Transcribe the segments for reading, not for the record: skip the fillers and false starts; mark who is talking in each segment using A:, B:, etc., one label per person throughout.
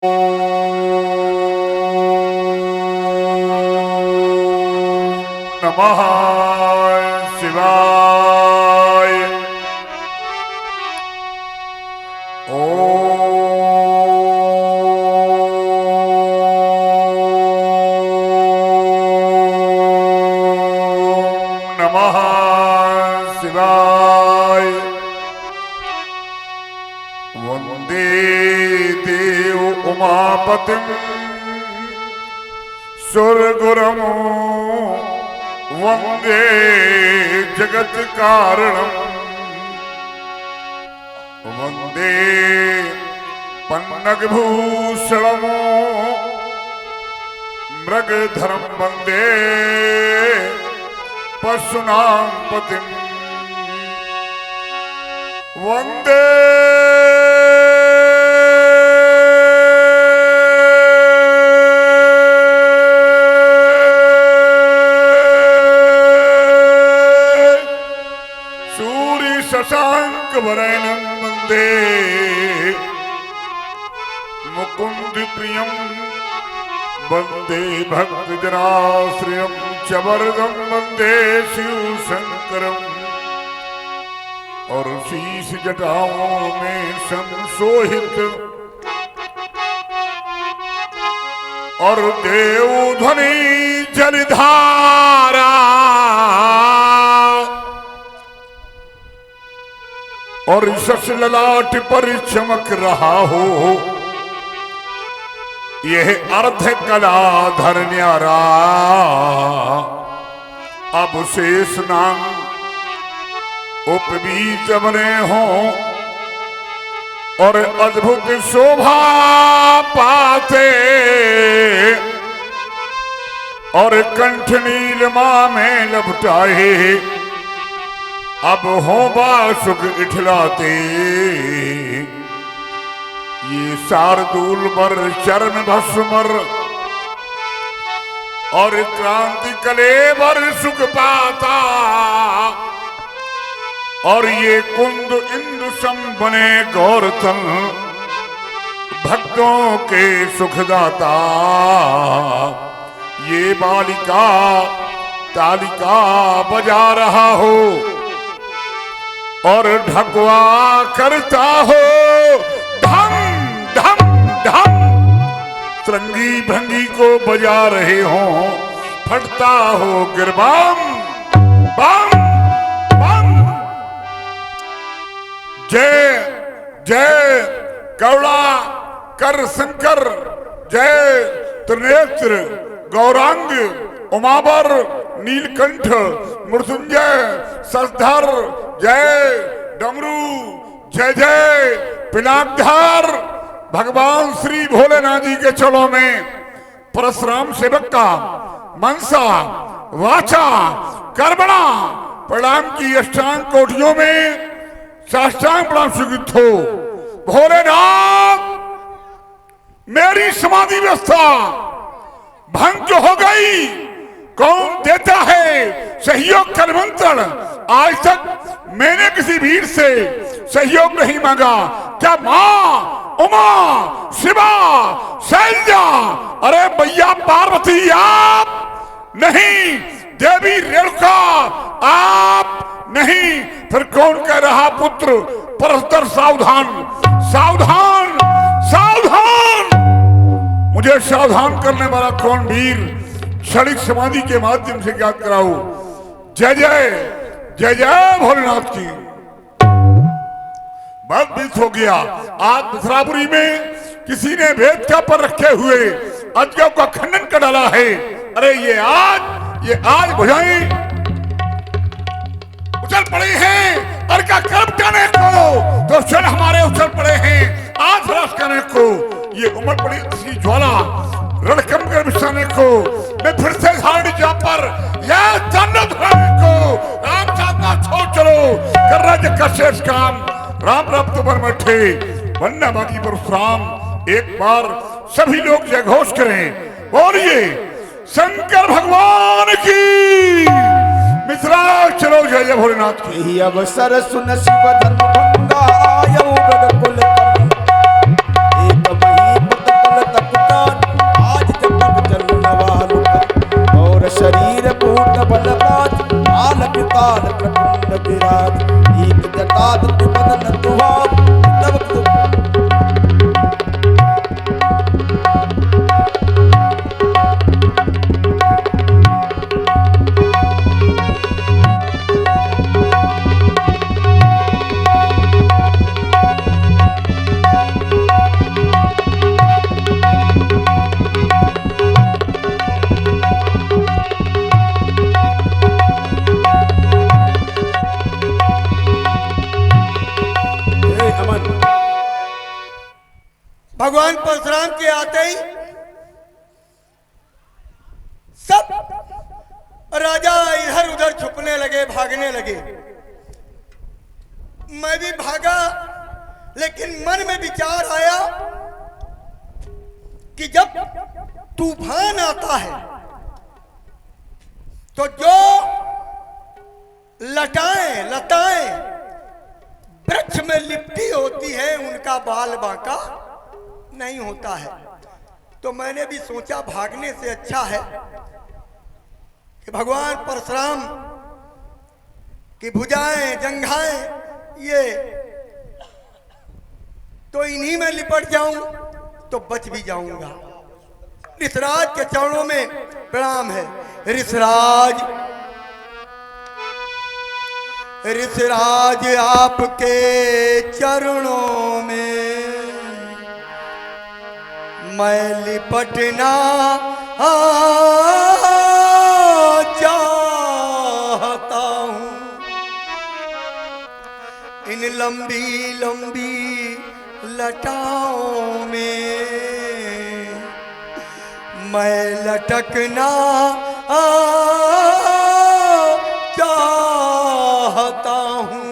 A: नमः शिवाय। नमः शिवाय। वंदे देव उमापतिं सुरगुरुं वंदे जगत कारणं वंदे पन्नगभूषणं मृगधरं वंदे पशूनां पतिं वंदे शशांकवरनं वंदे मुकुंद प्रियं वंदे भक्तजनाश्रयं च वरदं वंदे शिव शंकरं और शीश जटाओं में संशोहित और देव ध्वनि जलधारा और शश ललाट पर चमक रहा हो यह अर्ध कलाधर न्यारा। अब शेष नाम उपबीज बने हों और अद्भुत शोभा पाते और कंठ नीलमा में लपटाए अब हो बासुक इठलाते। ये शार्दूल मर चरण भस्मर और क्रांति कलेवर सुख पाता और ये कुंद इंदु सम बने गौरतन भक्तों के सुखदाता। ये बालिका तालिका बजा रहा हो और ढकवा करता हो धम धम धम तरंगी भंगी को बजा रहे हो फटता हो गिरबाम बम बम। जय जय कौड़ा कर शंकर जय त्रिनेत्र गौरांग उमावर नीलकंठ मृत्युंजय ससधर जय डमरू जय जय पिनाकधार। भगवान श्री भोलेनाथ जी के चरणों में परशुराम सेवक का मनसा वाचा कर्मणा प्रणाम की अष्टांग कोटियों में साष्टांग प्रणाम स्वीकृत हो। भोलेनाथ मेरी समाधि व्यवस्था भंग जो हो गई कौन देता है सहयोग का निमंत्रण। आज तक मैंने किसी वीर से सहयोग नहीं मांगा। क्या माँ उमा शिवा शैलजा अरे भैया पार्वती आप नहीं, देवी रेणुका आप नहीं, फिर कौन कह रहा पुत्र परस्पर सावधान सावधान सावधान। मुझे सावधान करने वाला कौन वीर क्षणिक समाधि के माध्यम से ज्ञात कराओ। जय जय जय जय भोलेनाथ की। बहुत हो गया। आज मथुरापुरी में किसी ने वेद का पर रखे हुए अज्ञों का खंडन कर डाला है। अरे ये आज बुझाई उछल पड़े हैं और का कर्म करने को तो क्षण हमारे उछल पड़े हैं आज रस करने को। ये उमड़ पड़ी असली ज्वाला रणकम कर बिछाने को मैं फिर से झाड़ी जा पर यह जन्नत धराने को राम साधना छोड़ चलो कर राज्य का शेष काम राम रब्त पर बैठे वन्ना बाकी परशुराम। एक बार सभी लोग जय घोष करें बोलिए शंकर भगवान की। मित्रा चलो जय जय भोलेनाथ की।
B: यही अवसर सुन शिव धर्म भंगा आयु ब्रज कुल एक मही पद कल विराज एक जटात बदन तुहार तब
C: भगवान परशुराम के आते ही सब राजा इधर उधर छुपने लगे, भागने लगे। मैं भी भागा, लेकिन मन में विचार आया कि जब तूफान आता है तो जो लताएं वृक्ष में लिपटी होती है उनका बाल बांका नहीं होता है। तो मैंने भी सोचा भागने से अच्छा है कि भगवान परशुराम की भुजाएं जंघाएं ये तो इन्हीं में लिपट जाऊं तो बच भी जाऊंगा। ऋषराज के चरणों में प्रणाम है। ऋषराज आपके चरणों में मैं लिपटना चाहता हूँ। इन लंबी लंबी लटाओं में मैं लटकना चाहता हूँ।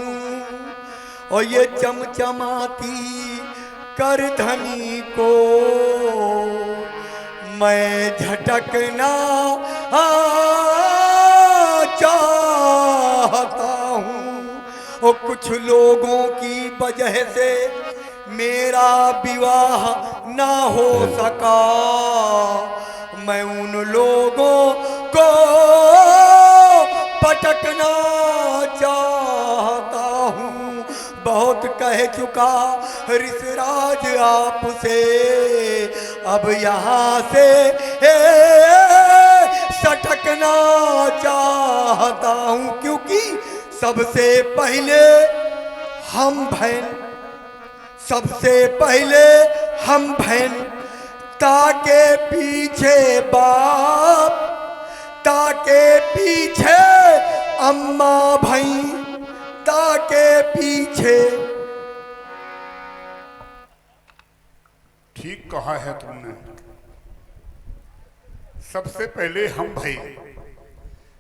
C: और ये चमचमाती करधनी को मैं झटकना चाहता हूँ। और कुछ लोगों की वजह से मेरा विवाह ना हो सका, मैं उन लोगों को पटकना चाहता हूँ। बहुत कह चुका ऋषराज आपसे, अब यहाँ से सटकना चाहता हूँ। क्योंकि सबसे पहले हम बहन ताके पीछे बाप, ताके पीछे अम्मा भाई, ताके पीछे।
A: ठीक कहा है तुमने। सबसे पहले हम भाई,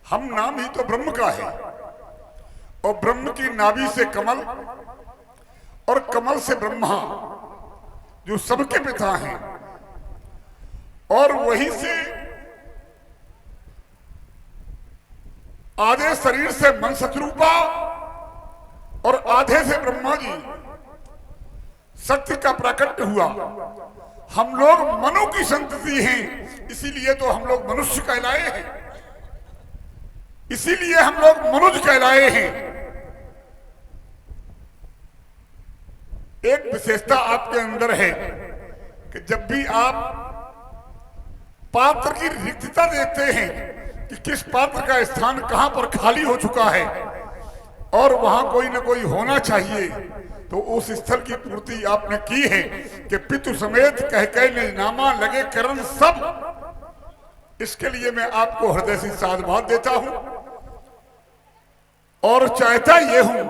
A: हम नाम ही तो ब्रह्म का है, और ब्रह्म की नाभि से कमल और कमल से ब्रह्मा जो सबके पिता हैं, और वहीं से आधे शरीर से मन सतरूपा और आधे से ब्रह्मा जी सत्य का प्राकट्य हुआ। हम लोग मनु की संतति हैं, इसीलिए तो हम लोग मनुष्य कहलाए हैं, इसीलिए हम लोग मनुज कहलाए हैं। एक विशेषता आपके अंदर है कि जब भी आप पात्र की रिक्तता देखते हैं कि किस पात्र का स्थान कहां पर खाली हो चुका है और वहां कोई ना कोई होना चाहिए, तो उस स्थल की पूर्ति आपने की है कि पितु समेत कह कह नामा लगे करण सब। इसके लिए मैं आपको हृदय से साधुवाद देता हूं और चाहता ये हूं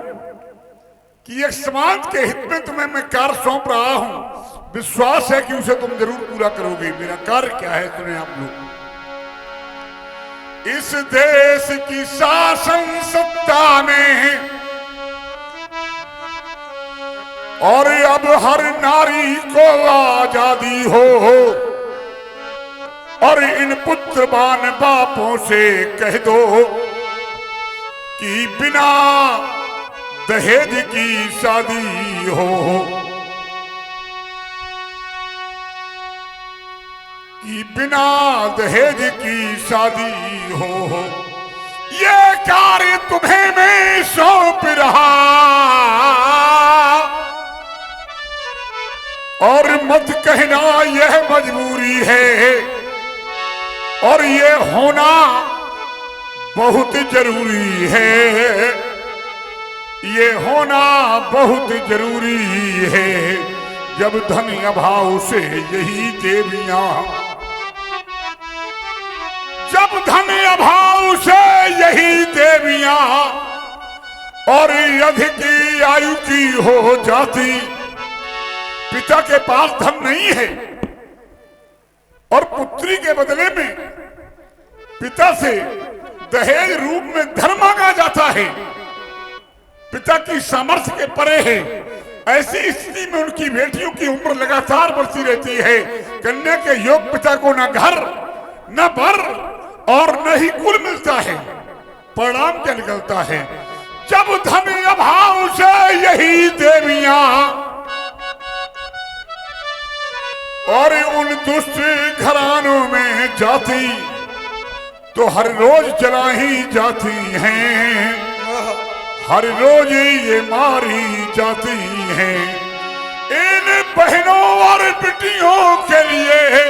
A: कि एक समाज के हित में तुम्हें मैं कार्य सौंप रहा हूं। विश्वास है कि उसे तुम जरूर पूरा करोगे। मेरा कार्य क्या है सुने आप लोग। इस देश की शासन सत्ता में और अब हर नारी को आजादी हो, और इन पुत्रवान बापों से कह दो कि बिना दहेज की शादी हो, कि बिना दहेज की शादी हो। ये कार्य तुम्हें मैं सौंप रहा, और मत कहना यह मजबूरी है, और ये होना बहुत जरूरी है, ये होना बहुत जरूरी है। जब धन अभाव से यही देवियां, जब धन अभाव से यही देवियां और अधिक आयु की हो जाती, पिता के पास धन नहीं है और पुत्री के बदले में पिता से दहेज रूप में धन मांगा जाता है, पिता की सामर्थ्य के परे है। ऐसी स्थिति में उनकी बेटियों की उम्र लगातार बढ़ती रहती है। कन्या के योग पिता को न घर न बर और न ही कुल मिलता है, परिणाम क्या निकलता है? जब धन अभाव से यही देवियां और उन दुष्ट घरानों में जाती, तो हर रोज जला ही जाती हैं, हर रोज ये मारी जाती हैं। इन बहनों और बेटियों के लिए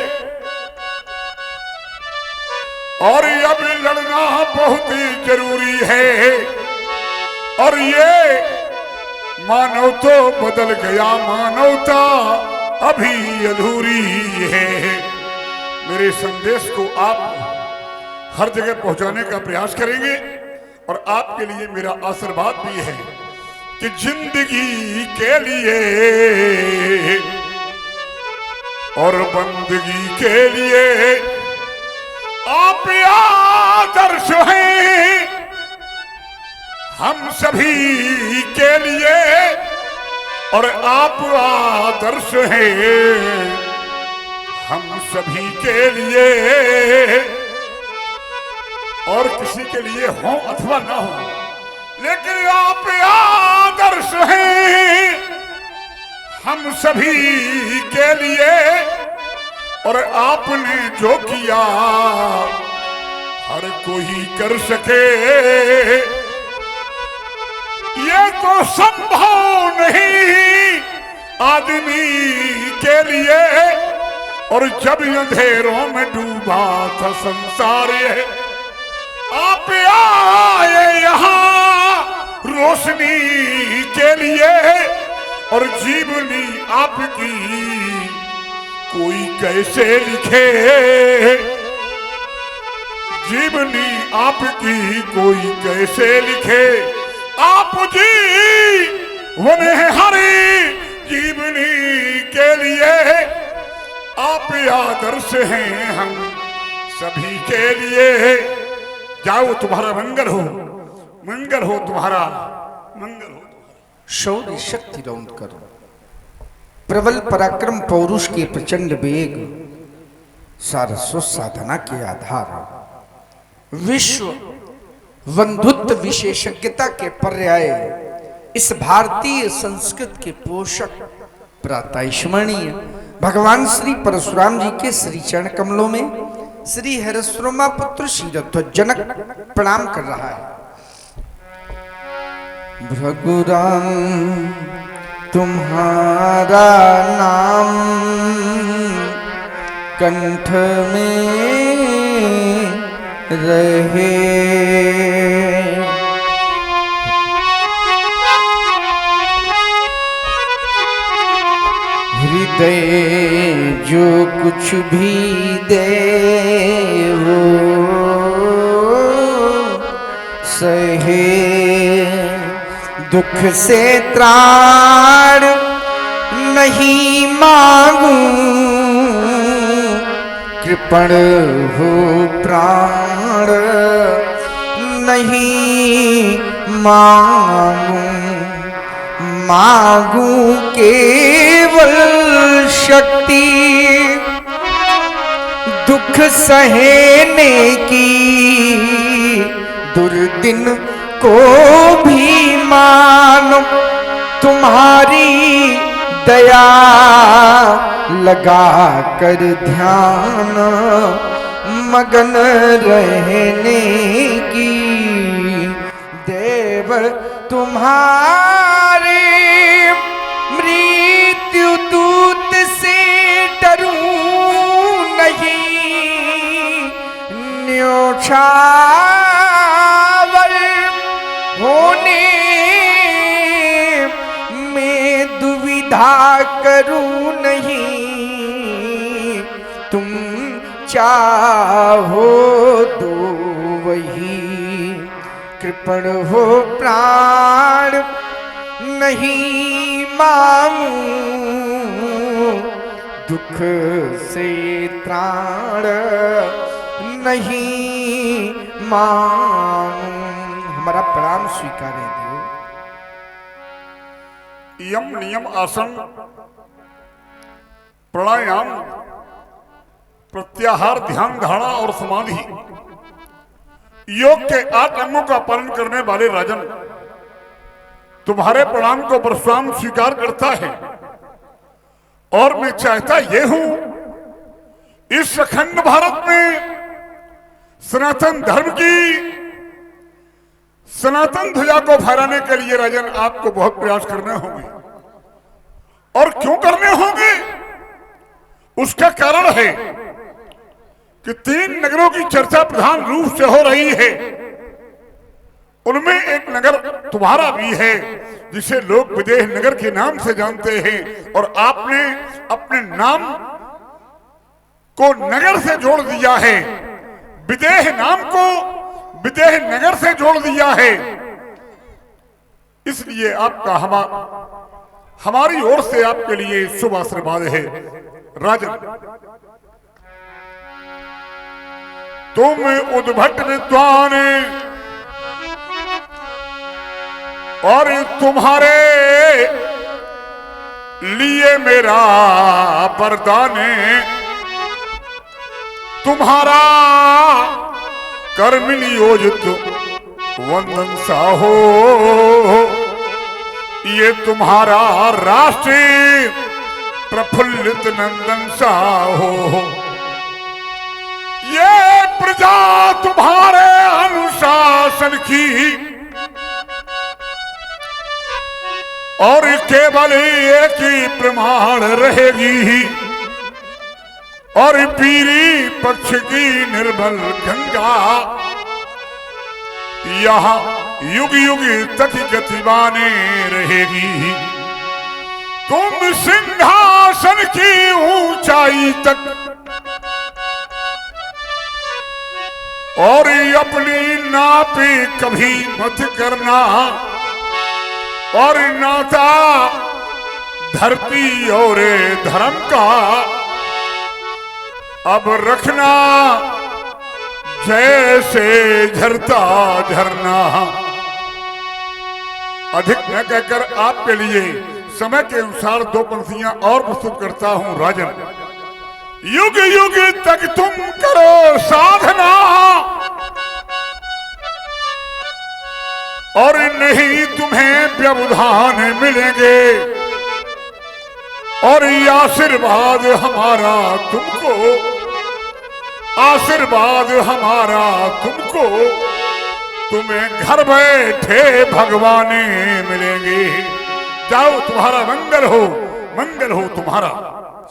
A: और अब लड़ना बहुत जरूरी है, और ये मानव तो बदल गया, मानवता अभी अधूरी है। मेरे संदेश को आप हर जगह पहुंचाने का प्रयास करेंगे, और आपके लिए मेरा आशीर्वाद भी है कि जिंदगी के लिए और बंदगी के लिए आप आदर्श हैं हम सभी के लिए, और आप आदर्श हैं हम सभी के लिए। और किसी के लिए हो अथवा ना हो, लेकिन आप आदर्श हैं हम सभी के लिए, और आपने जो किया हर कोई कर सके, ये तो संभव नहीं आदमी के लिए। और जब अंधेरों में डूबा था संसार, आप आए यहाँ रोशनी के लिए, और जीवनी आपकी कोई कैसे लिखे, जीवनी आपकी कोई कैसे लिखे। आप जीवन हरी जीवनी के लिए, आप आदर्श हैं हम सभी के लिए। जाओ, तुम्हारा मंगल हो, मंगल हो तुम्हारा, मंगल हो।
B: शौर्य शक्ति रौंद करो, प्रबल पराक्रम पौरुष के प्रचंड वेग, सारस्वत साधना के आधार, विश्व बंधुत्व विशेषज्ञता के पर्याय, इस भारतीय संस्कृत के पोषक, प्रातः स्मरणीय भगवान श्री परशुराम जी के श्री चरण कमलों में श्री हरस्वमा पुत्र शीरध्वज जनक प्रणाम कर रहा है। भृगुराम तुम्हारा नाम कंठ में रहे, हृदय जो कुछ भी दे वो सहे, दुख से त्राण नहीं मांगू, कृपण हो प्राण नहीं मांगू, मांगू केवल शक्ति, दुख सहने की दुर्दिन को भी मानो, तुम्हारी दया लगा कर ध्यान मगन रहने की। तुम्हारे मृत्यु दूत से डरूं नहीं, न्योछावर होने में दुविधा करूं नहीं। तुम चाहो दो वही, कृपण हो प्राण नहीं मांगूं, दुख से त्राण नहीं मांगूं। हमारा प्रणाम स्वीकारें देव।
A: यम नियम आसन प्राणायाम प्रत्याहार ध्यान धारणा और समाधि योग के 8 अंगों का पालन करने वाले राजन, तुम्हारे प्रणाम को परशुराम स्वीकार करता है। और मैं चाहता ये हूं इस अखंड भारत में सनातन धर्म की सनातन ध्वजा को फहराने के लिए राजन आपको बहुत प्रयास करने होंगे। और क्यों करने होंगे? उसका कारण है कि 3 नगरों की चर्चा प्रधान रूप से हो रही है। उनमें एक नगर तुम्हारा भी है, जिसे लोग विदेह नगर के नाम से जानते हैं। और आपने अपने नाम को नगर से जोड़ दिया है, विदेह नाम को विदेह नगर से जोड़ दिया है। इसलिए आपका हमारी ओर से आपके लिए शुभ आशीर्वाद है राजन। तुम उद्भट विद्वान और तुम्हारे लिए मेरा वरदान, तुम्हारा कर्म नियोजित वंदन साहो, ये तुम्हारा राष्ट्रीय प्रफुल्लित नंदन साहो। ये प्रजा तुम्हारे अनुशासन की और केवल एक ही प्रमाण रहेगी, और पीरी पक्ष की निर्मल गंगा यहाँ युग युग तक गतिमाने रहेगी। तुम सिंहासन की ऊंचाई तक और अपनी नापी कभी मत करना, और नाता धरती और धर्म का अब रखना जैसे झरता झरना। अधिक न कहकर आपके लिए समय के अनुसार 2 पंक्तियां और प्रस्तुत करता हूं राजन। युग युग तक तुम करो साधना, और नहीं तुम्हें व्यवधान मिलेंगे, और ये आशीर्वाद हमारा तुमको, आशीर्वाद हमारा तुमको, तुम्हें घर बैठे भगवाने मिलेंगे। जाओ, तुम्हारा मंगल हो तुम्हारा।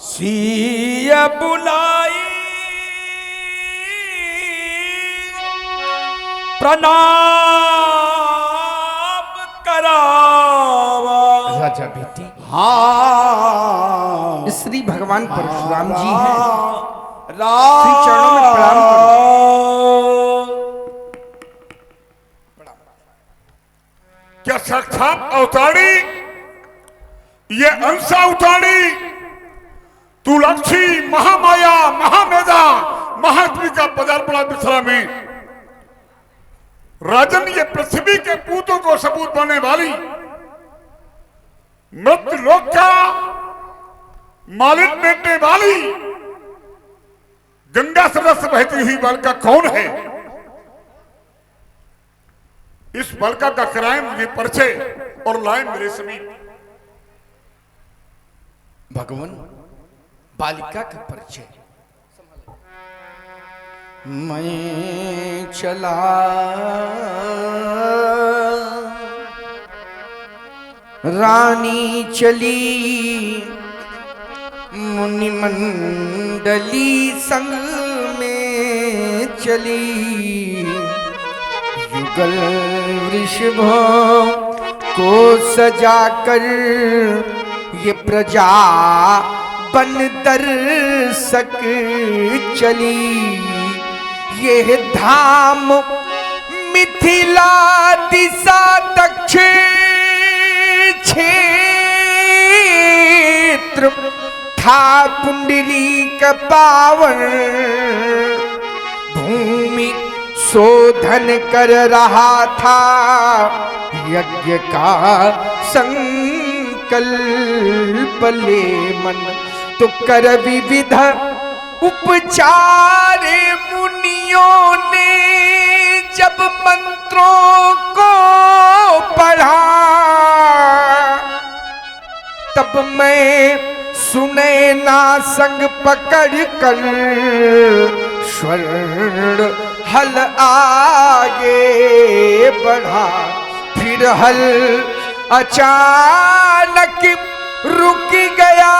B: सिया बुलाई प्रणाम करावा। राजा बेटी,
C: हाँ,
B: श्री भगवान परशुराम जी हैं,
C: राम
B: श्री चरणों में प्रणाम करो।
A: क्या साक्षात अवतारी, ये अंश अवतारी तुलक्षी महामाया महामेधा महात्मिका पदार्पणा मिश्रा में राजन, ये पृथ्वी के पूतों को सबूत बनने वाली मृत्यु लोक का मालिक बेटने वाली गंगा सदस्य बहती हुई बालिका कौन है? इस बालिका का कराए मुझे परिचय और लाए मेरे समीप।
B: भगवान, बालिका का परिचय। मैं चला रानी चली मुनि मंडली संग में चली, युगल वृषभों को सजाकर ये प्रजा बन दर्शक चली। ये धाम मिथिला दिशा दक्षिण क्षेत्र था, पुंडलीक पावन भूमि शोधन कर रहा था, यज्ञ का संकल्प ले मन तो कर विविध उपचार। मुनियों ने जब मंत्रों को पढ़ा, तब मैं सुने ना संग पकड़ कर स्वर्ण हल आगे बढ़ा। फिर हल अचानक रुक गया,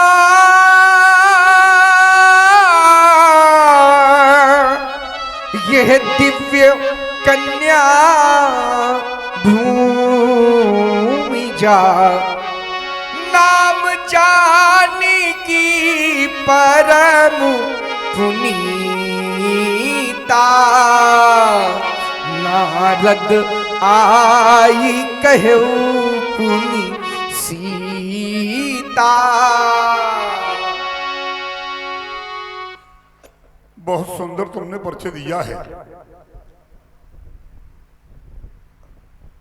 B: यह दिव्य कन्या भूमि जा नाम जानकी परम पुनीता। नारद आई कहू पुनि सीता।
A: बहुत सुंदर तुमने परिचय दिया है।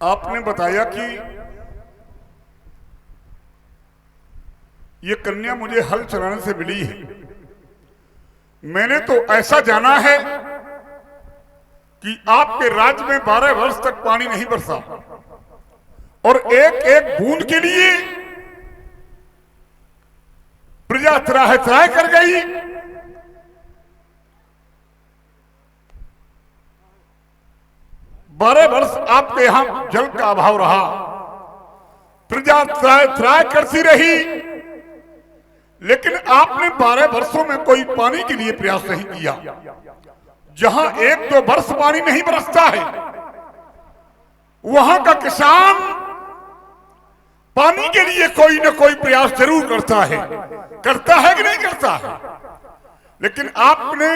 A: आपने बताया कि ये कन्या मुझे हल चलाने से मिली है। मैंने तो ऐसा जाना है कि आपके राज्य में 12 वर्ष तक पानी नहीं बरसा और एक एक बूंद के लिए प्रजा त्राह त्राह कर गई। बारह वर्ष आपके यहां जल का अभाव रहा, प्रजा त्राह त्राह करती रही, लेकिन आपने 12 वर्षों में कोई पानी के लिए प्रयास नहीं किया। जहां 1-2 वर्ष पानी नहीं बरसता है, वहां का किसान पानी के लिए कोई न कोई प्रयास जरूर करता है कि नहीं करता है। लेकिन आपने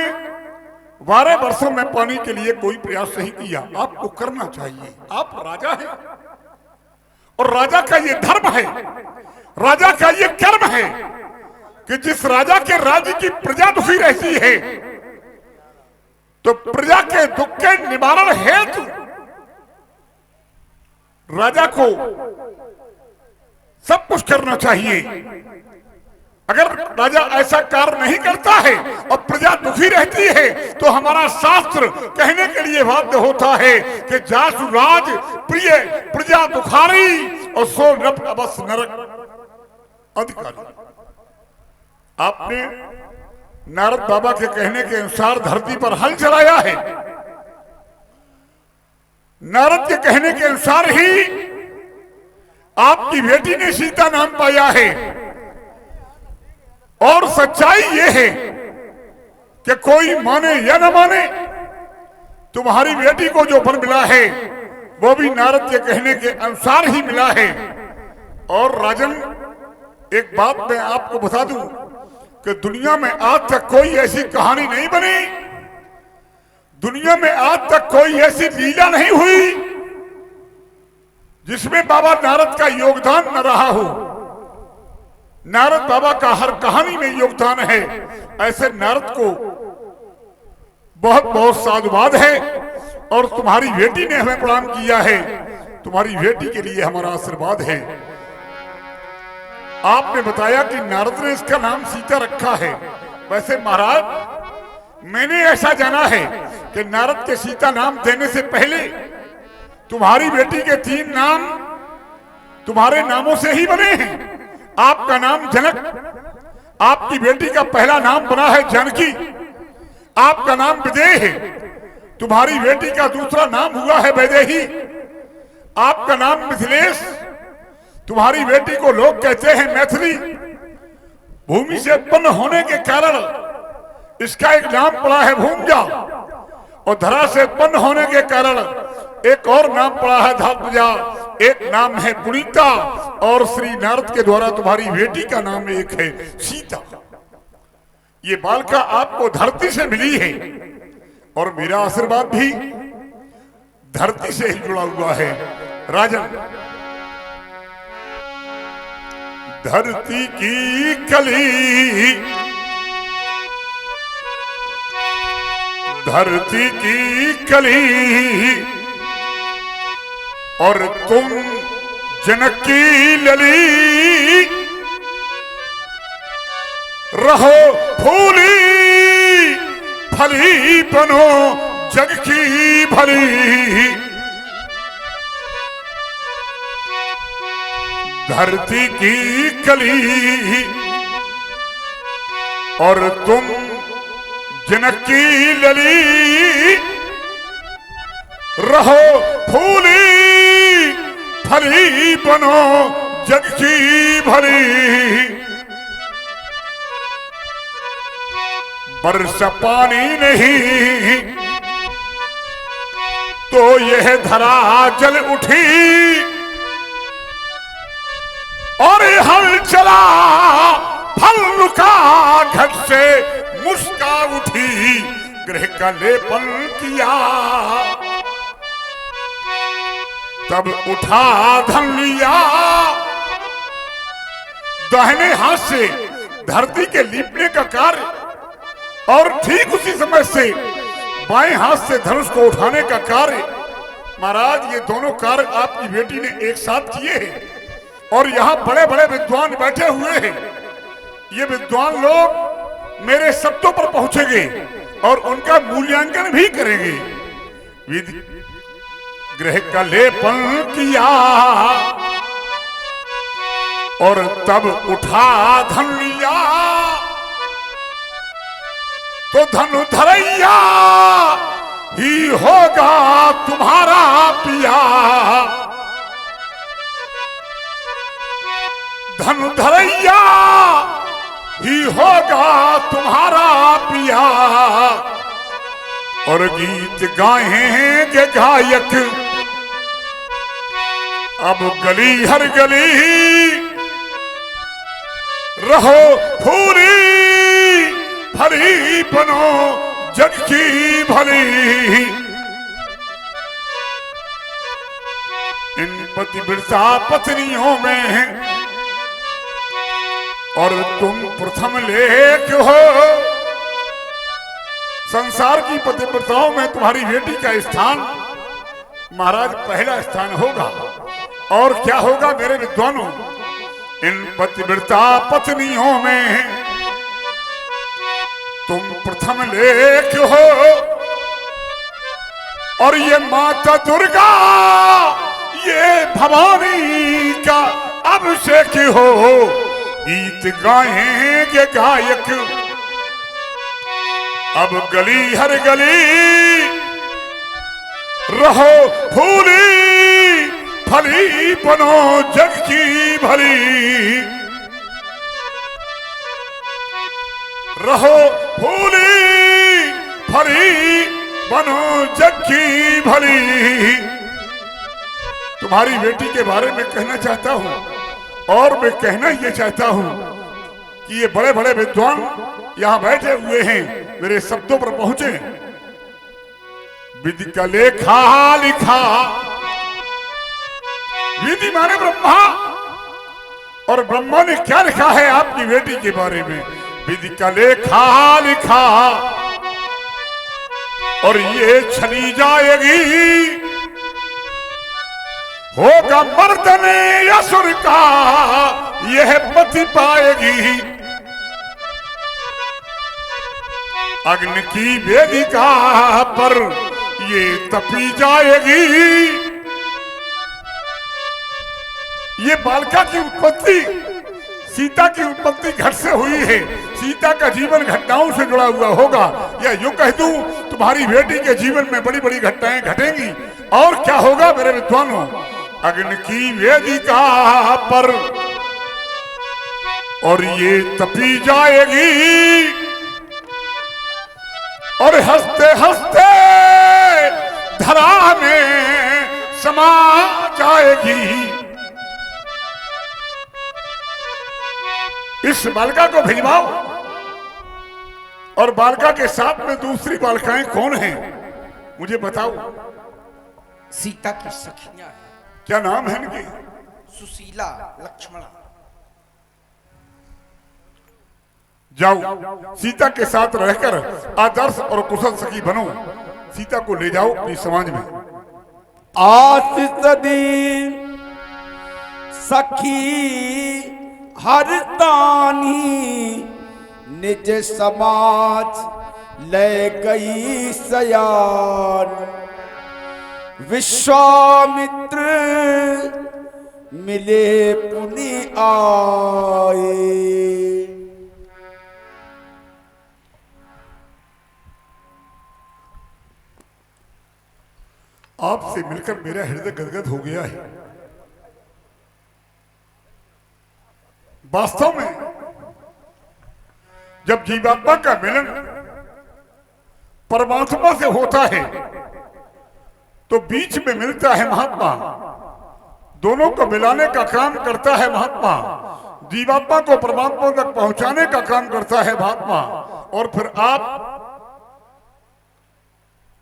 A: 12 वर्षों में पानी के लिए कोई प्रयास नहीं किया। आपको करना चाहिए, आप राजा हैं और राजा का ये धर्म है, राजा का ये कर्म है कि जिस राजा के राज्य की प्रजा दुखी रहती है तो प्रजा के दुख के निवारण हेतु राजा को सब कुछ करना चाहिए। अगर राजा ऐसा कार्य नहीं करता है और प्रजा दुखी रहती है तो हमारा शास्त्र कहने के लिए बाध्य होता है कि जासु राज प्रिय प्रजा दुखारी और सो नभ अवश्य नरक अधिकारी। आपने नारद बाबा के कहने के अनुसार धरती पर हल चलाया है। नारद के कहने के अनुसार ही आपकी बेटी ने सीता नाम पाया है। और सच्चाई यह है कि कोई माने या न माने, तुम्हारी बेटी को जो वर मिला है वो भी नारद के कहने के अनुसार ही मिला है। और राजन, एक बात मैं आपको बता दूं कि दुनिया में आज तक कोई ऐसी कहानी नहीं बनी, दुनिया में आज तक कोई ऐसी लीला नहीं हुई जिसमें बाबा नारद का योगदान न रहा हो। नारद बाबा का हर कहानी में योगदान है। ऐसे नारद को बहुत बहुत साधुवाद है। और तुम्हारी बेटी ने हमें प्रणाम किया है, तुम्हारी बेटी के लिए हमारा आशीर्वाद है। आपने बताया कि नारद ने इसका नाम सीता रखा है। वैसे महाराज, मैंने ऐसा जाना है कि नारद के सीता नाम देने से पहले तुम्हारी बेटी के 3 नाम तुम्हारे नामों से ही बने हैं। आपका नाम जनक, आपकी बेटी का पहला नाम बना है जानकी, आपका नाम विदेह है, तुम्हारी बेटी का दूसरा नाम हुआ है वैदेही, आपका नाम मिथिलेश, तुम्हारी बेटी को लोग कहते हैं मैथिली। भूमि से उत्पन्न होने के कारण इसका एक नाम पड़ा है भूमजा, और धरा से उत्पन्न होने के कारण एक और नाम पड़ा है धात्मजा, एक नाम है पुनीता, और श्री नारद के द्वारा तुम्हारी बेटी का नाम एक है सीता। ये बालिका आपको धरती से मिली है, और मेरा आशीर्वाद भी धरती से ही जुड़ा हुआ है। राजन, धरती की कली, धरती की कली, और तुम जनक की लली, रहो फूली फली, बनो जग की भली। धरती की कली और तुम जनक की लली, रहो फूली फली, बनो जग की भली। बरस पानी नहीं तो यह धरा जल उठी, और हल चला फल रुका, घट से मुस्का उठी, ग्रह का लेपन किया, तब उठा धन लिया। दाहिने हाथ से धरती के लीपने का कार्य, और ठीक उसी समय से बाएं हाथ से धनुष को उठाने का कार्य। महाराज, ये दोनों कार्य आपकी बेटी ने एक साथ किए हैं, और यहाँ बड़े बड़े विद्वान बैठे हुए हैं। ये विद्वान लोग मेरे शब्दों पर पहुंचेंगे और उनका मूल्यांकन भी करेंगे। ग्रह का लेपन किया और तब उठा धन लिया, तो धनु धरैया ही होगा तुम्हारा पिया। धनु धरैया ही होगा तुम्हारा पिया, और गीत गाएंगे गायक अब गली हर गली, रहो फूली फली, बनो जग की भली। इन पतिव्रता पत्नियों में और तुम प्रथम लेख हो, संसार की पतिव्रताओं में तुम्हारी बेटी का स्थान महाराज पहला स्थान होगा। और क्या होगा मेरे विद्वानों, इन पतिव्रता पत्नियों में तुम प्रथम लेख हो, और ये माता दुर्गा ये भवानी का अभिषेक हो। गीत गाएंगे गायक अब गली हर गली, रहो फूली फली, बनो जग की भली। रहो फूली फली, बनो जग की भली। तुम्हारी बेटी के बारे में कहना चाहता हूं, और मैं कहना ये चाहता हूं कि ये बड़े बड़े विद्वान यहां बैठे हुए हैं, मेरे शब्दों पर पहुंचे। विधि का लेखा लिखा, विधि माने ब्रह्मा, और ब्रह्मा ने क्या लिखा है आपकी बेटी के बारे में। विधि का लेखा लिखा, और ये छनी जाएगी, होगा मर्दने असुर का यह पति पाएगी। अग्नि की वेदिका पर ये तपी जाएगी। ये बालिका की उत्पत्ति, सीता की उत्पत्ति घट से हुई है। सीता का जीवन घटनाओं से जुड़ा हुआ होगा, या यूं कह दूं तुम्हारी बेटी के जीवन में बड़ी बड़ी घटनाएं घटेंगी। और क्या होगा मेरे विद्वानों, अग्नि की वेदिका पर और ये तपी जाएगी और हंसते हंसते धरा में समा जाएगी। इस बालिका को भिजवाओ। और बालिका के साथ में दूसरी बालिकाएं कौन हैं मुझे बताओ।
B: सीता की सखियां हैं।
A: क्या नाम है इनके?
B: सुशीला, लक्ष्मणा।
A: जाओ सीता के साथ रहकर आदर्श और कुशल सखी बनो। सीता को ले जाओ अपनी समाज में।
D: आशीष दी सखी हर तानी निज समाज ले गई सयान। विश्वामित्र मिले पुनि आए।
A: आपसे मिलकर मेरा हृदय गदगद हो गया है। वास्तव में जब जीवात्मा का मिलन परमात्मा से होता है तो बीच में मिलता है महात्मा। दोनों को मिलाने का काम करता है महात्मा। जीवात्मा को परमात्मा तक पहुंचाने का काम करता है महात्मा। और फिर आप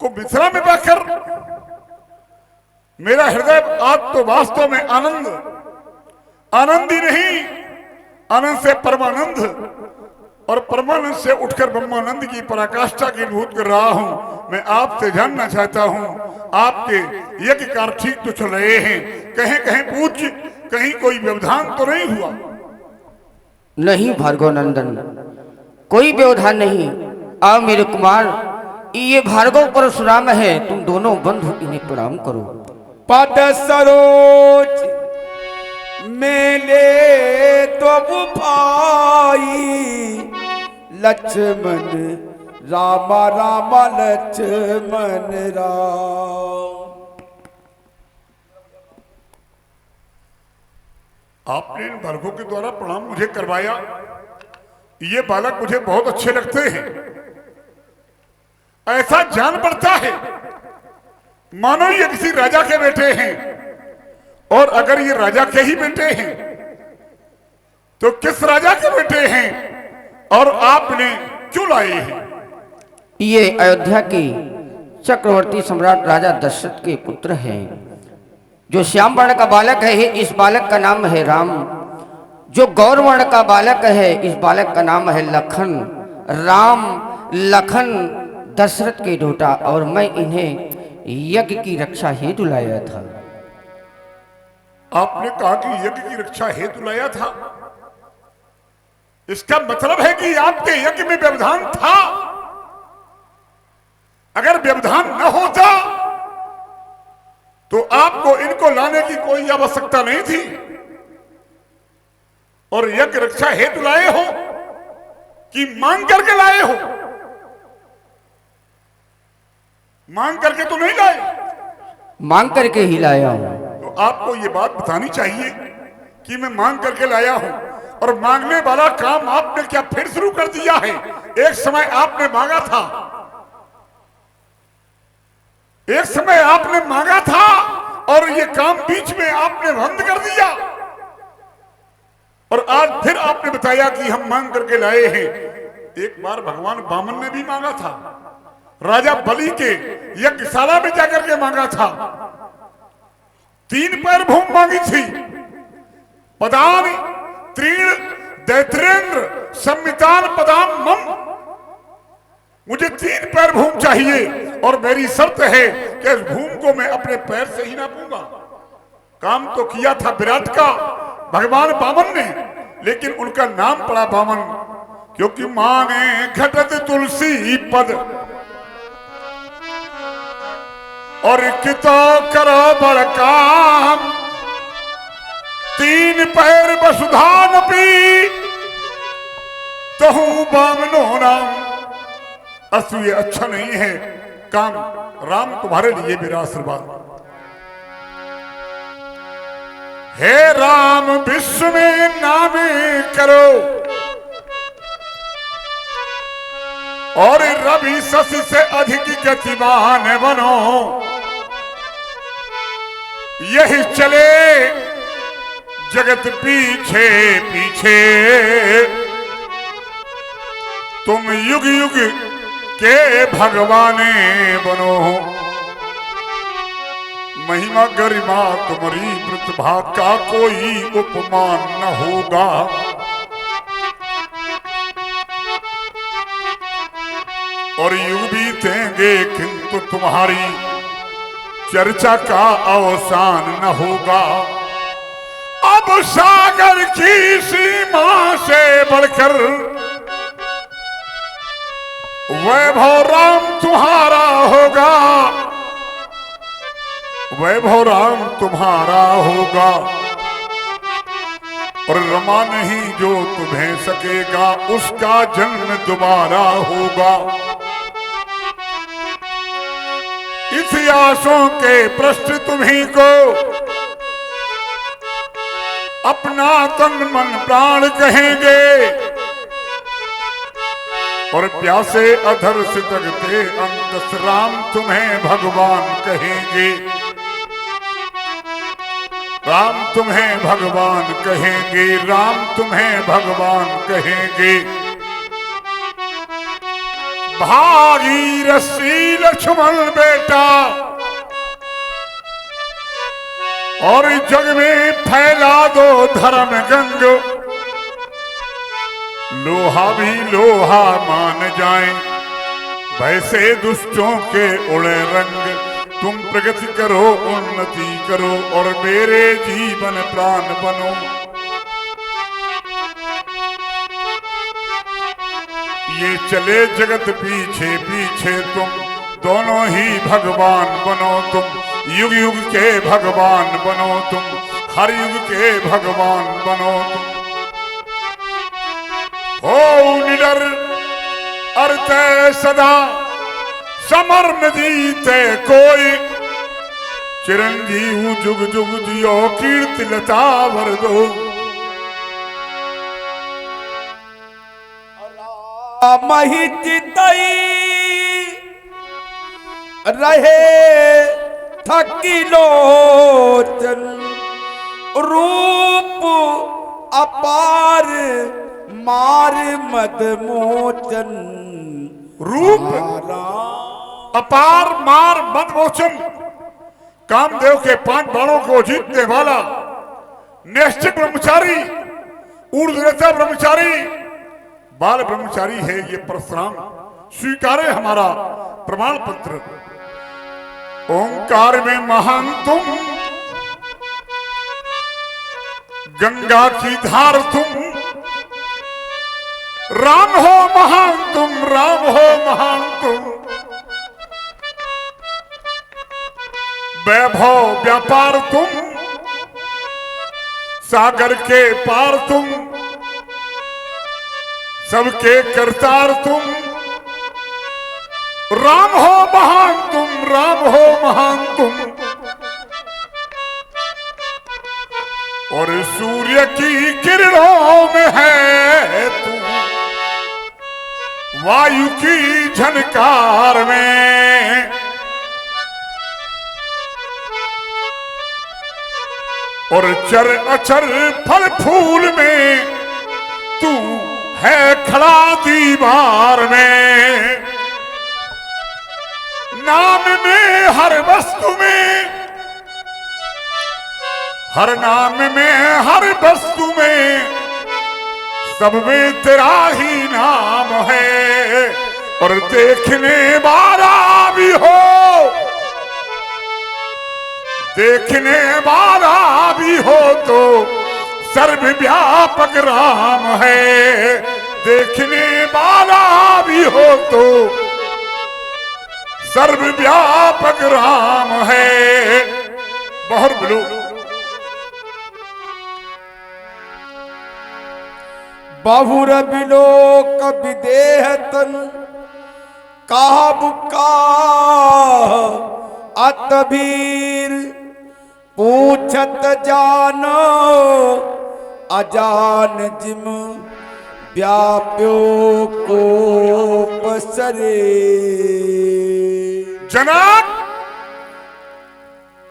A: को मिथिला में बैठकर मेरा हृदय आज तो वास्तव में आनंद ही नहीं, आनंद से परमानंद और परमानंद से उठकर ब्रह्मानंद की पराकाष्ठा की अनुभूति कर रहा हूं। मैं आपसे जानना चाहता हूं, आपके यज्ञ कार्य ठीक तो चल रहे हैं? कहीं कहीं पूज्य, कहीं कोई व्यवधान तो नहीं हुआ?
E: नहीं भार्गव नंदन, कोई व्यवधान नहीं। आओ मेरे कुमार, ये भार्गव परशुराम है, तुम दोनों बंधु इन्हें प्रणाम करो।
D: पद सरोज मेले तो भाई लक्ष्मण राम राम लक्ष्मण राम।
A: आपने इन बालकों के द्वारा प्रणाम मुझे करवाया। ये बालक मुझे बहुत अच्छे लगते हैं। ऐसा जान पड़ता है मानो ये किसी राजा के बेटे हैं। और अगर ये राजा के ही बेटे हैं तो किस राजा के बेटे हैं और आपने क्यों लाए हैं?
E: ये अयोध्या के चक्रवर्ती सम्राट राजा दशरथ के पुत्र हैं। जो श्याम वर्ण का बालक है, इस बालक का नाम है राम। जो गौर वर्ण का बालक है, इस बालक का नाम है लखन। राम लखन दशरथ के बेटा, और मैं इन्हें यज्ञ की रक्षा हेतु लाया था।
A: आपने कहा कि यज्ञ की रक्षा हेतु लाया था। इसका मतलब है कि आपके यज्ञ में व्यवधान था। अगर व्यवधान न होता तो आपको इनको लाने की कोई आवश्यकता नहीं थी। और यज्ञ रक्षा हेतु लाए हो कि मांग करके लाए हो? मांग करके तो नहीं लाए।
E: मांग करके ही लाया हूं।
A: तो आपको ये बात बतानी चाहिए कि मैं मांग करके लाया हूं। और मांगने वाला काम आपने क्या फिर शुरू कर दिया है? एक समय आपने मांगा था, एक समय आपने मांगा था और ये काम बीच में आपने बंद कर दिया। और आज फिर आपने बताया कि हम मांग करके लाए हैं। एक बार भगवान वामन ने भी मांगा था, राजा बलि के यज्ञशाला में जाकर के मांगा था। 3 पैर भूमि मांगी थी। पदानि त्रीण दैत्रेंद्र संमितान पदाम मम। मुझे 3 पैर भूमि चाहिए और मेरी शर्त है कि इस भूमि को मैं अपने पैर से ही नापूंगा। काम तो किया था विराट का भगवान वामन ने, लेकिन उनका नाम पड़ा वामन क्योंकि मांगे घटत तुलसी पद और कितो करो बड़ काम। 3 पैर वसुधान पी तो हूं बामनो नाम। अस्तु ये अच्छा नहीं है काम। राम तुम्हारे लिए मेरा आशीर्वाद। हे राम विश्व में नामे करो और रवि शशि से अधिक गतिमान बनो। यही चले जगत पीछे पीछे, तुम युग युग के भगवाने बनो। महिमा गरिमा तुम्हारी प्रतिभा का कोई उपमान न होगा। और युग बीतेंगे किंतु तुम्हारी चर्चा का अवसान न होगा। अब सागर की सीमा से बढ़कर वैभव राम तुम्हारा होगा, वैभव राम तुम्हारा होगा। और रमा नहीं जो तुम्हें सकेगा, उसका जन्म दोबारा होगा। इतिहासों के पृष्ठ तुम्ही को अपना तन मन प्राण कहेंगे। और प्यासे अधर से तकते अंत राम तुम्हें भगवान कहेंगे। राम तुम्हें भगवान कहेंगे, राम तुम्हें भगवान कहेंगे। भागीरथी लक्ष्मण बेटा और जग में फैला दो धर्म गंग। लोहा भी लोहा मान जाए, वैसे दुष्टों के उड़े रंग। तुम प्रगति करो, उन्नति करो और मेरे जीवन प्राण बनो। ये चले जगत पीछे पीछे, तुम दोनों ही भगवान बनो। तुम युग युग के भगवान बनो, तुम हर युग के भगवान बनो। तुम हो निडर अर्थ सदा समर्म जीते कोई। चिरंजीव जुग जुग जियो, कीर्ति लता वर दो।
D: मही चितई रहे थकी लोचन, रूप अपार मार मद मोचन।
A: रूप अपार मार मद मोचन, कामदेव के 5 बाणों को जीतने वाला नैष्ठिक ब्रह्मचारी, ऊर्ध्वरेता ब्रह्मचारी, बाल ब्रह्मचारी है ये परशुराम। स्वीकारे हमारा प्रमाण पत्र। ओंकार में महान तुम, गंगा की धार तुम। राम हो महान तुम, राम हो महान तुम। वैभव व्यापार तुम, सागर के पार तुम। सबके करतार तुम। राम हो महान तुम, राम हो महान तुम। और सूर्य की किरणों में है तुम, वायु की झनकार में। और चर अचर फल फूल में तू है खड़ा दीवार में। नाम में हर वस्तु में, हर नाम में हर वस्तु में, सब में तेरा ही नाम है। और देखने वाला भी हो, देखने वाला भी हो तो सर्वव्यापक राम है। देखने वाला भी हो तो सर्वव्यापक राम है। बहुत बोलो।
D: बहुर बिलोक विदेह तन काबु का अतबीर पूर्ण पूछत जानो अजान जिम व्याप्यो को पसरे।
A: जनाब,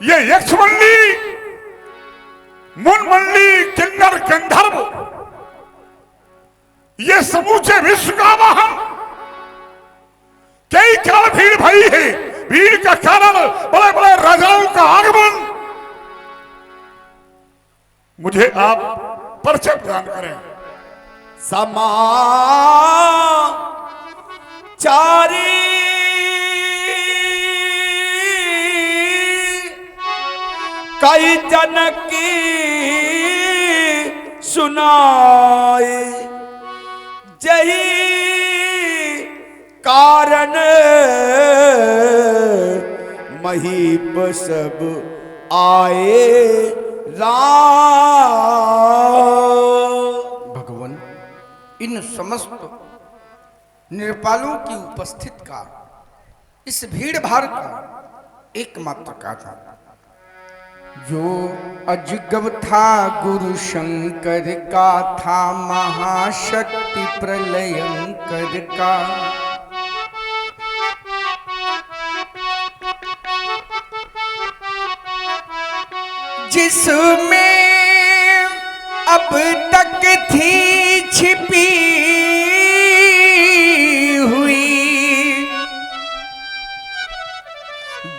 A: ये यक्ष मंडली, मुन मंडली, किन्नर गंधर्व, ये समूचे विश्व का वाहन कई काल भीड़ भई है। भीड़ का कारण बड़े बड़े राजाओं का आगमन। मुझे आप परिचय प्रदान करें।
D: समाचारी कई जन की सुनाए, जही कारण महीप सब आए राम।
B: भगवान, इन समस्त निर्पालों की उपस्थित का, इस भीड़ भाड़ का एकमात्र कारण जो अजगव था गुरु शंकर का, था महाशक्ति प्रलयंकर का। जिसमें अब तक थी छिपी हुई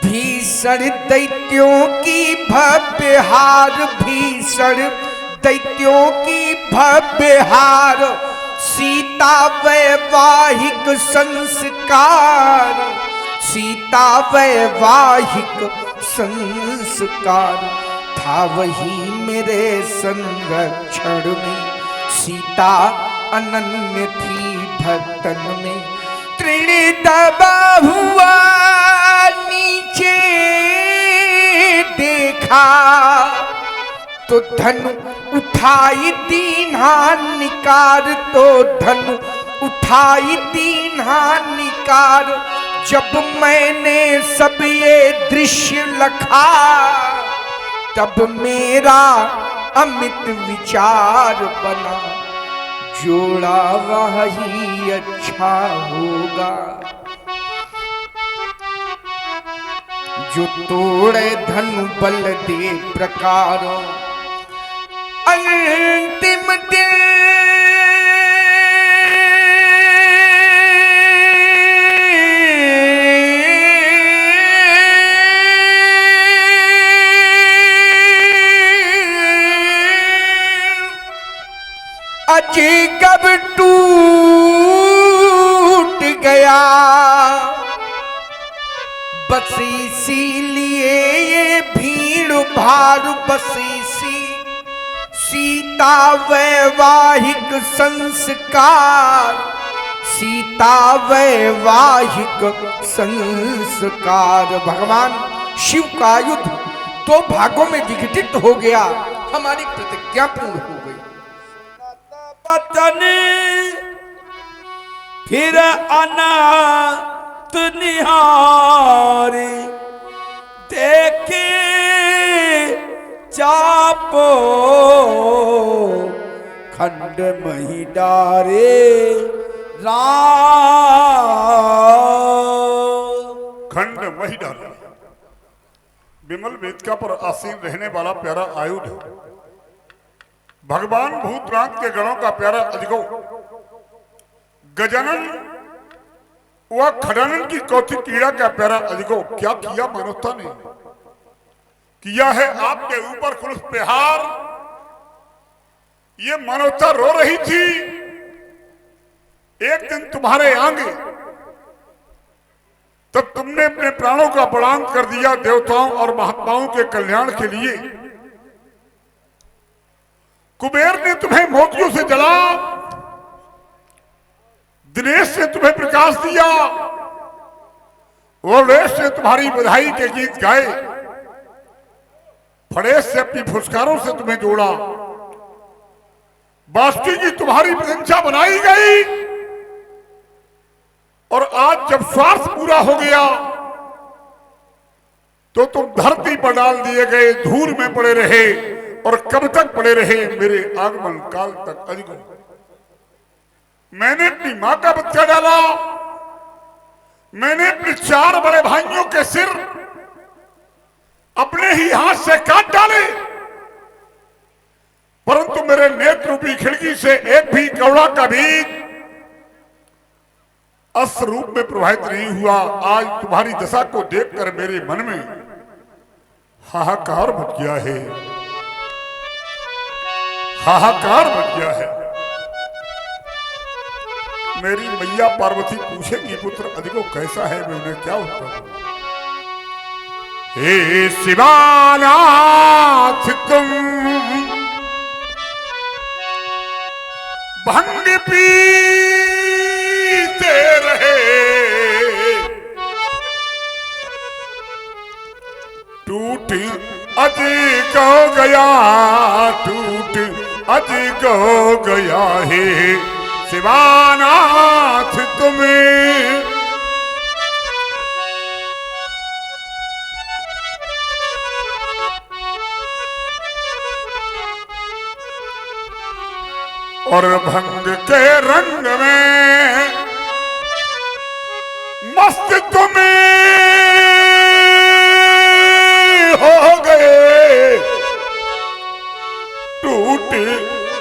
B: भीषण दैत्यों की भव्य हार, भीषण दैत्यों की भव्य हार, सीता वैवाहिक संस्कार, सीता वैवाहिक संस्कार था वही मेरे संरक्षण में। सीता अनन्य थी भक्तन में। तृण दबा हुआ नीचे देखा तो धनु उठाई दीन्हा निकार, तो धनु उठाई दीन्हा निकार। जब मैंने सब ये दृश्य लखा तब मेरा अमित विचार बना, जोड़ा वही अच्छा होगा जो तोड़े धनु बल दे प्रकार। अंतिम दिन अजगब टूट गया, बस इसीलिए ये भीड़ भाड़, बस इसी सीता वैवाहिक संस्कार, सीता वैवाहिक संस्कार। भगवान शिव का युद्ध दो भागों में विघटित हो गया, हमारी प्रतिज्ञा पूर्ण हो गई।
D: पतन फिर अनाथ निहारी, देखे चापो खंड मही डारे राम।
A: खंड वही डाले। विमल वेदिका पर आसीन रहने वाला प्यारा आयुध है। भगवान भूतनाथ के गणों का प्यारा अजगो गजानन व खडानन की कौथिक कीड़ा का प्यारा अजगो। क्या किया मानवता ने? किया है आपके ऊपर खुल्फ प्रहार। ये मानवता रो रही थी। एक दिन तुम्हारे आगे तब तुमने अपने प्राणों का बलिदान कर दिया देवताओं और महात्माओं के कल्याण के लिए। कुबेर ने तुम्हें मोतियों से जला, दिनेश ने तुम्हें प्रकाश दिया, ओलेश ने तुम्हारी बधाई के गीत गाए, फड़ेश से अपनी फुसकारों से तुम्हें जोड़ा, बास्की की तुम्हारी प्रशंसा बनाई गई। और आज जब स्वार्थ पूरा हो गया, तो तुम धरती पर डाल दिए गए, धूल में पड़े रहे, और कब तक पड़े रहे? मेरे आगमन काल तक अजगर। मैंने अपनी मां का बच्चा डाला, मैंने अपने 4 बड़े भाइयों के सिर अपने ही हाथ से काट डाले, परंतु मेरे नेत्र रूपी खिड़की से एक भी कौड़ा का बीज अस्त्र रूप में प्रभावित नहीं हुआ। आज तुम्हारी दशा को देखकर मेरे मन में हाहाकार मच गया है, हाहाकार मच गया है। मेरी मैया पार्वती पूछेंगी पुत्र अधिको कैसा है, मैं उन्हें क्या उत्तर दूं? हे शिवानाथ तुम भंग पीते रहे, टूट अजगो गया, टूट अजगो गया है शिवानाथ तुम्हें। और भंग के रंग में मस्त तुम्हें हो गए, टूट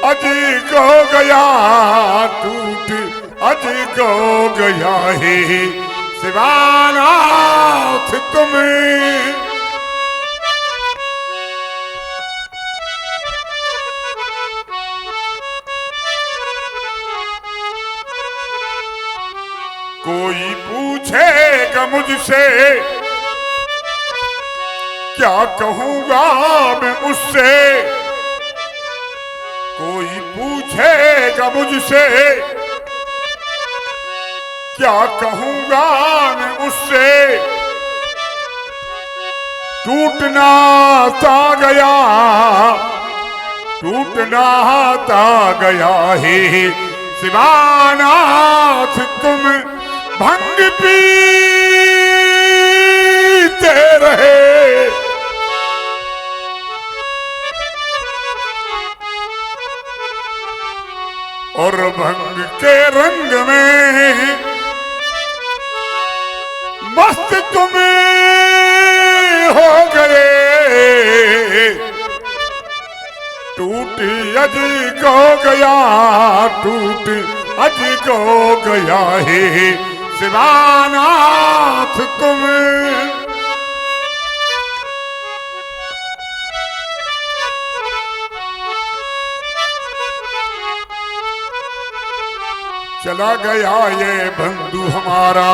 A: अजगो गया, टूट अजगो गया है शिवानाथ तुम्हें। कोई पूछेगा मुझसे क्या कहूंगा मैं उससे, कोई पूछेगा मुझसे क्या कहूंगा मैं उससे, टूटना ता गया, टूटना ता गया है शिवानाथ तुम भंग पीते रहे। और भंग के रंग में मस्त तुम हो गए, टूट अजगो गया, टूट अजगो गया है शिवानाथ तुम। चला गया ये बंधु हमारा,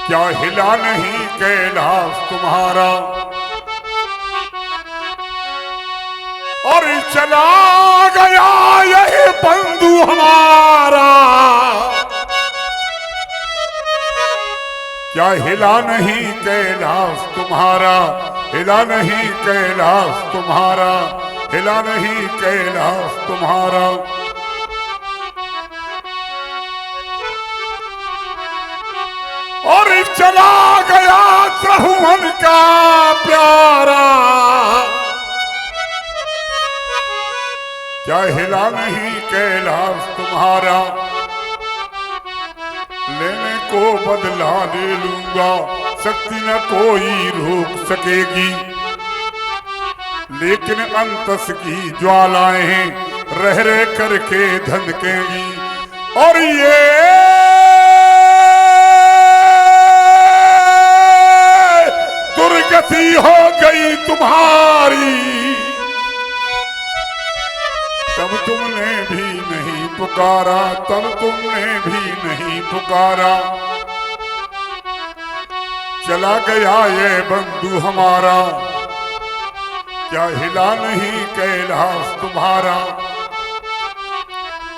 A: क्या हिला नहीं कैलाश तुम्हारा, और चला गया यही बंधु हमारा, क्या हिला नहीं कैलाश तुम्हारा, हिला नहीं कैलाश तुम्हारा, हिला नहीं कैलाश तुम्हारा। और चला गया त्रहुवन का प्यारा, क्या हिला नहीं कैलाश तुम्हारा, लेने को बदला ले लूंगा, शक्ति न कोई रोक सकेगी, लेकिन अंतस की ज्वालाएं रह रह करके धधकेंगी। और ये दुर्गति हो गई तुम्हारी, तब तुमने भी नहीं पुकारा, तब तुमने भी नहीं पुकारा। चला गया ये बंधु हमारा, क्या हिला नहीं कैलाश तुम्हारा।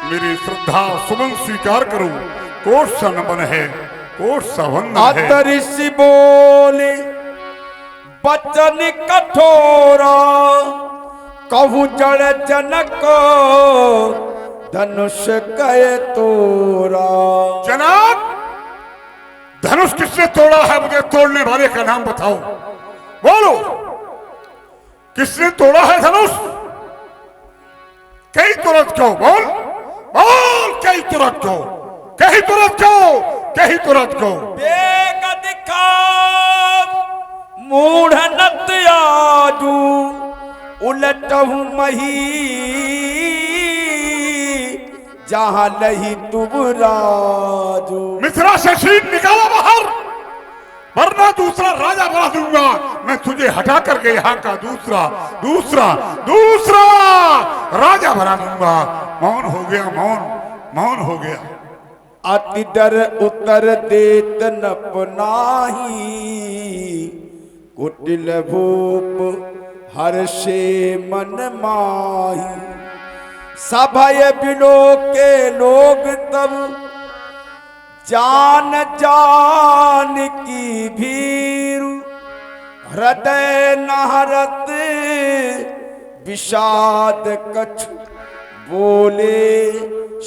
A: मेरी श्रद्धा सुमन स्वीकार करो, कोट सा नमन है, कोट सा वंदन है।
D: आदर्शी बोले बचन कठोरा, कहू जड़ जनक धनुष गए तोरा।
A: जनाब धनुष किसने तोड़ा है? मुझे तोड़ने वाले का नाम बताओ। बोलो, किसने तोड़ा है धनुष? कई तुरंत क्यों? बोल बोल, कई तुरंत क्यों? कहीं तुरंत क्यों? कहीं तुरंत क्यों?
D: बेग दिखा मूढ़ नत आजू उलटहु मही जहां लही तुबराजू।
A: मिथिला से शीट निकालो बाहर, वरना दूसरा राजा बना दूंगा मैं तुझे, हटा करके यहाँ का दूसरा दूसरा दूसरा राजा बना दूंगा। मौन हो गया, मौन मौन हो गया।
D: अति डर उतर देत नप नाही कुटिल भूप हर्षे मन माही। सभय बिलो के लोग तब जान जान की भीरु हृदय नहरत विषाद कछु बोले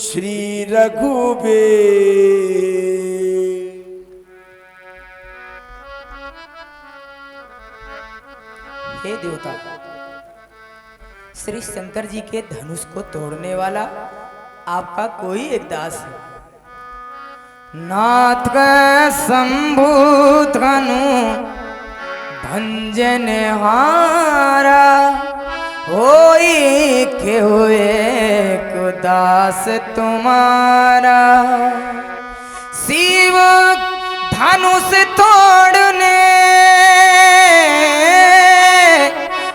D: श्री रघुबीर।
F: हे देवता, श्री शंकर जी के धनुष को तोड़ने वाला आपका कोई एक दास है। नाथ शंभु धनु भंजन हारा होई के हुए को दास तुम्हारा। शिव धनुष तोड़ने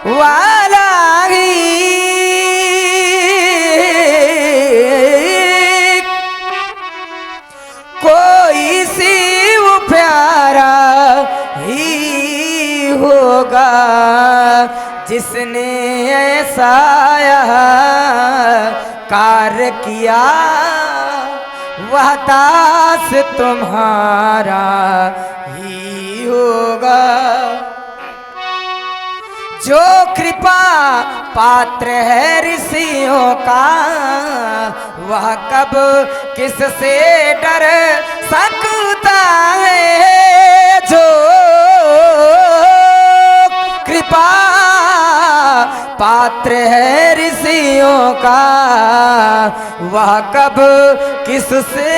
F: वाला ही कोई शिव प्यारा ही होगा जिसने ऐसा कार्य किया। वह दास तुम्हारा ही होगा। जो कृपा पात्र है ऋषियों का, वह कब किससे डर सकता है। जो कृपा पात्र है ऋषियों का, वह कब किससे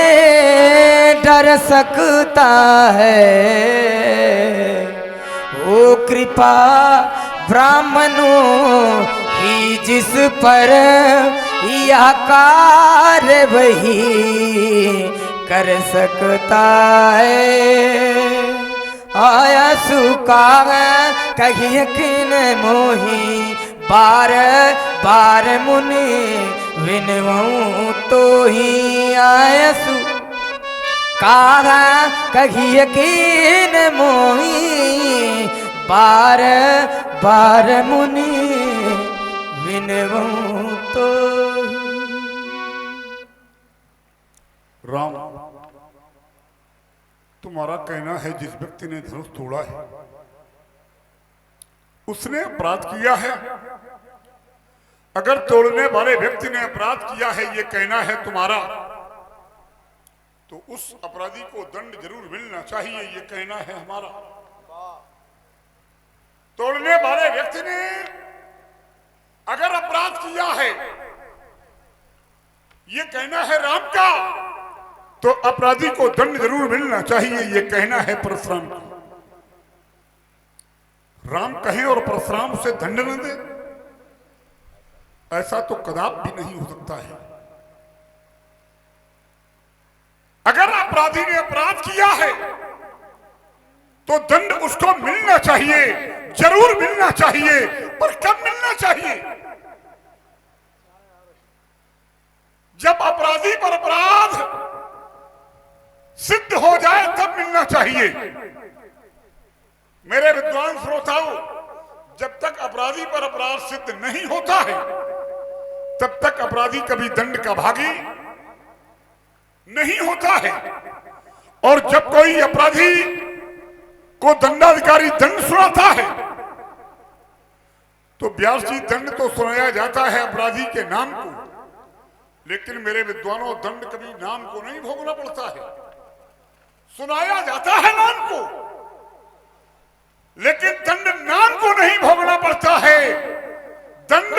F: डर सकता है। वो कृपा ब्राह्मणों ही जिस पर यह कार्य वही कर सकता है। आया सुका कहीं किन मोही बार बार मुनि विनवऊं तो ही। आया सुका कहीं किन मोही बार बार मुनि विनवऊं तो ही।
A: राम, तुम्हारा कहना है जिस व्यक्ति ने धनुष तोड़ा है उसने अपराध किया है। अगर तोड़ने वाले व्यक्ति ने अपराध किया है ये कहना है तुम्हारा, तो उस अपराधी को दंड जरूर मिलना चाहिए ये कहना है हमारा। तोड़ने वाले व्यक्ति ने अगर अपराध किया है ये कहना है राम का, तो अपराधी को दंड जरूर मिलना चाहिए ये कहना है परशुराम का। राम कहे और परशुराम से दंड न दे, ऐसा तो कदापि भी नहीं हो सकता है। अगर अपराधी ने अपराध किया है तो दंड उसको मिलना चाहिए, जरूर मिलना चाहिए, पर कब मिलना चाहिए? जब अपराधी पर अपराध सिद्ध हो जाए तब मिलना चाहिए। मेरे विद्वान श्रोताओं, जब तक अपराधी पर अपराध सिद्ध नहीं होता है तब तक अपराधी कभी दंड का भागी नहीं होता है। और जब कोई अपराधी को दंडाधिकारी दंड सुनाता है तो व्यास जी दंड तो सुनाया जाता है अपराधी के नाम को, लेकिन मेरे विद्वानों दंड कभी नाम को नहीं भोगना पड़ता है, सुनाया जाता है नाम को, लेकिन दंड नाम को नहीं भोगना पड़ता है। दंड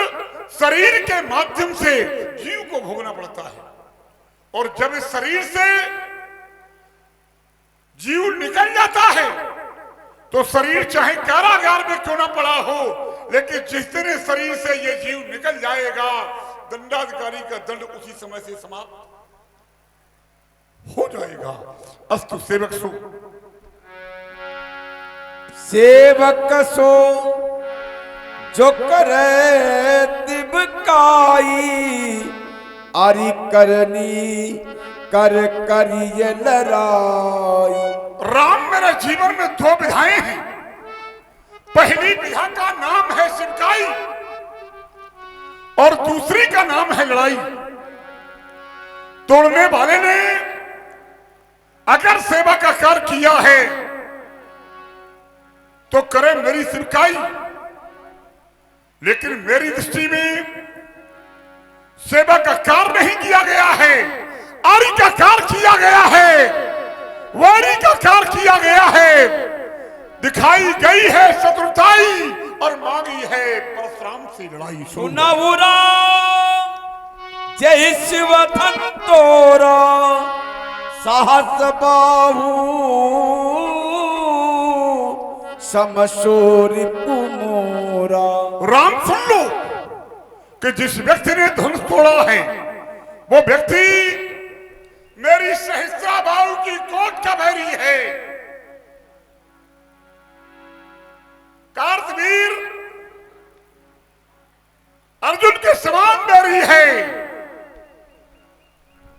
A: शरीर के माध्यम से जीव को भोगना पड़ता है। और जब इस शरीर से जीव निकल जाता है तो शरीर चाहे कारागार में क्यों ना पड़ा हो, लेकिन जिस दिन इस शरीर से ये जीव निकल जाएगा, दंडाधिकारी का दंड उसी समय से समाप्त हो जाएगा। अस्तु सेवक सो।
D: सेवक सो जो करे तिबकाई, आरी करनी कर करिए लड़ाई।
A: राम मेरे जीवन में दो विधाएं हैं। पहली विधा का नाम है सिमकाई और दूसरी का नाम है लड़ाई। तोड़ने वाले ने अगर सेवा का कार्य किया है तो करे मेरी सिमकाई, लेकिन मेरी दृष्टि में सेवा का कार्य नहीं किया गया है, आरी का कार्य किया गया है, वारी का कार्य किया गया है। दिखाई गई है शत्रुताई और मांगी है परशुराम से लड़ाई।
D: सुनौरा जय शिवधन तोरा साहस बाहू, समशोर कुमोरा।
A: राम सुन लो कि जिस व्यक्ति ने धनुष तोड़ा है वो व्यक्ति मेरी सहस्रा बाहु की कोट का बैरी है। कार्तवीर अर्जुन के समान बैरी है,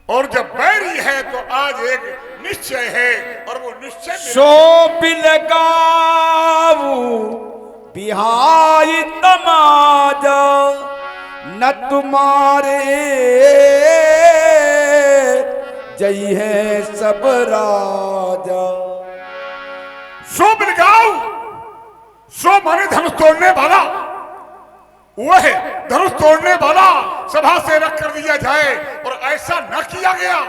A: और जब बैरी है तो आज एक निश्चय है, और वो निश्चय
D: सो बिलगाऊ बिहाई तमाजा, न तुम्हारे जय है सब राजा।
A: सो बिलगाऊ, सो माने धनुष तोड़ने वाला, वह धनुष तोड़ने वाला सभा से रख कर दिया जाए, और ऐसा न किया गया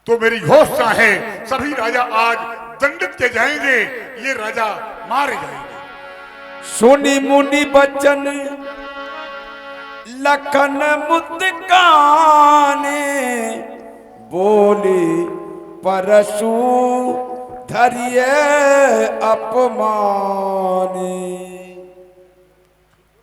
A: तो मेरी घोषणा है सभी राजा आज दंडित किए जाएंगे, ये राजा मारे जाएंगे।
D: सुनी मुनि बचन लखन मुस्काने, बोले परशु धरिए अपमाने।